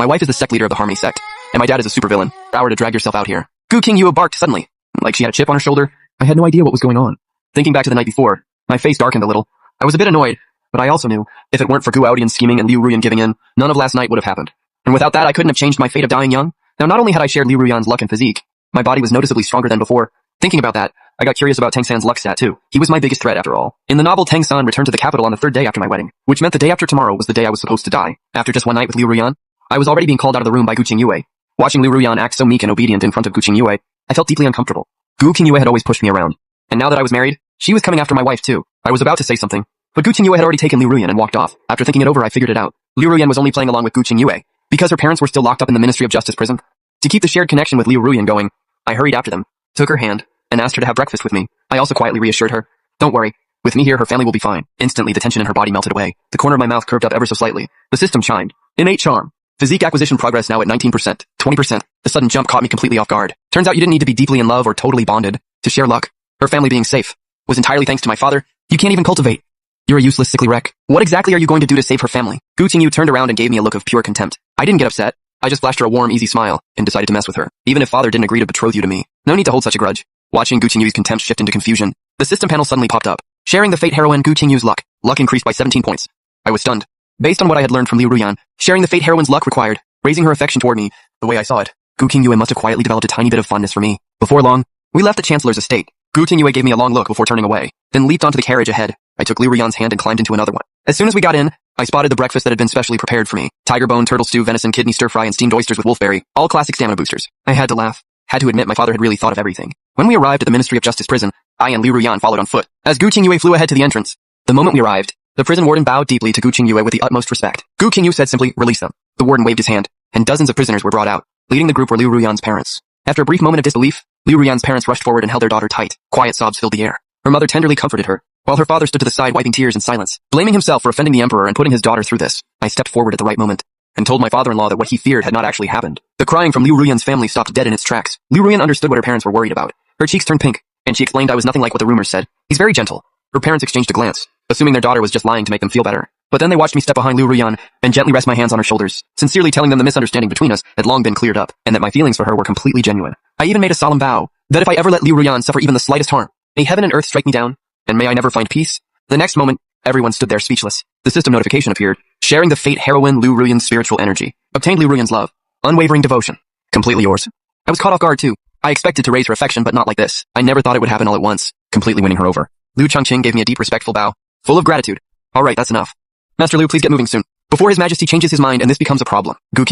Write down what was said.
My wife is the sect leader of the Harmony sect, and my dad is a supervillain. Hour to drag yourself out here. Thankyou barked suddenly, like she had a chip on her shoulder. I had no idea what was going on. Thinking back to the night before, my face darkened a little. I was a bit annoyed, but I also knew, if it weren't for Gu Aodian's scheming and Liu Ruyan giving in, none of last night would have happened. And without that, I couldn't have changed my fate of dying young. Now, not only had I shared Liu Ruyan's luck and physique, my body was noticeably stronger than before. Thinking about that, I got curious about Tang San's luck stat too. He was my biggest threat after all. In the novel, Tang San returned to the capital on the third day after my wedding, which meant the day after tomorrow was the day I was supposed to die. After just one night with Liu Ruyan, I was already being called out of the room by Gu Qingyue. Watching Liu Ruyan act so meek and obedient in front of Gu Qingyue, I felt deeply uncomfortable. Gu Qingyue had always pushed me around, and now that I was married, she was coming after my wife too. I was about to say something, but Gu Qingyue had already taken Liu Ruyan and walked off. After thinking it over, I figured it out. Liu Ruyan was only playing along with Gu Qingyue because her parents were still locked up in the Ministry of Justice prison. To keep the shared connection with Liu Ruyan going, I hurried after them, took her hand, and asked her to have breakfast with me. I also quietly reassured her, "Don't worry, with me here her family will be fine." Instantly the tension in her body melted away. The corner of my mouth curved up ever so slightly. The system chimed. Innate charm. Physique acquisition progress now at 19%, 20%. The sudden jump caught me completely off guard. Turns out you didn't need to be deeply in love or totally bonded to share luck. Her family being safe was entirely thanks to my father. You can't even cultivate. You're a useless, sickly wreck. What exactly are you going to do to save her family? Gu Qingyue turned around and gave me a look of pure contempt. I didn't get upset. I just flashed her a warm, easy smile and decided to mess with her. Even if father didn't agree to betroth you to me, no need to hold such a grudge. Watching Gu Qingyue's contempt shift into confusion, the system panel suddenly popped up. Sharing the fate heroine Gu Qingyue's luck. Luck increased by 17 points. I was stunned. Based on what I had learned from Liu Ruyan, sharing the fate heroine's luck required raising her affection toward me. The way I saw it, Gu Qingyue must have quietly developed a tiny bit of fondness for me. Before long, we left the Chancellor's estate. Gu Qingyue gave me a long look before turning away, then leaped onto the carriage ahead. I took Liu Ruyan's hand and climbed into another one. As soon as we got in, I spotted the breakfast that had been specially prepared for me. Tiger bone, turtle stew, venison, kidney stir-fry, and steamed oysters with wolfberry. All classic stamina boosters. I had to laugh. Had to admit my father had really thought of everything. When we arrived at the Ministry of Justice prison, I and Liu Ruyan followed on foot, as Gu Qingyue flew ahead to the entrance. The moment we arrived, the prison warden bowed deeply to Gu Qingyue with the utmost respect. Gu Qingyue said simply, "Release them." The warden waved his hand, and dozens of prisoners were brought out. Leading the group were Liu Ruyan's parents. After a brief moment of disbelief, Liu Ruyan's parents rushed forward and held their daughter tight. Quiet sobs filled the air. Her mother tenderly comforted her, while her father stood to the side wiping tears in silence, blaming himself for offending the emperor and putting his daughter through this. I stepped forward at the right moment, and told my father-in-law that what he feared had not actually happened. The crying from Liu Ruyan's family stopped dead in its tracks. Liu Ruyan understood what her parents were worried about. Her cheeks turned pink, and she explained I was nothing like what the rumors said. He's very gentle. Her parents exchanged a glance, assuming their daughter was just lying to make them feel better. But then they watched me step behind Liu Ruyan and gently rest my hands on her shoulders, sincerely telling them the misunderstanding between us had long been cleared up, and that my feelings for her were completely genuine. I even made a solemn vow that if I ever let Liu Ruyan suffer even the slightest harm, may heaven and earth strike me down, and may I never find peace. The next moment, everyone stood there speechless. The system notification appeared, sharing the fate heroine Liu Ruyan's spiritual energy. Obtained Liu Ruyan's love. Unwavering devotion. Completely yours. I was caught off guard too. I expected to raise her affection, but not like this. I never thought it would happen all at once, completely winning her over. Liu Changqing gave me a deep respectful bow, full of gratitude. Alright, that's enough. Master Liu, please get moving soon, before His Majesty changes his mind and this becomes a problem. Gu King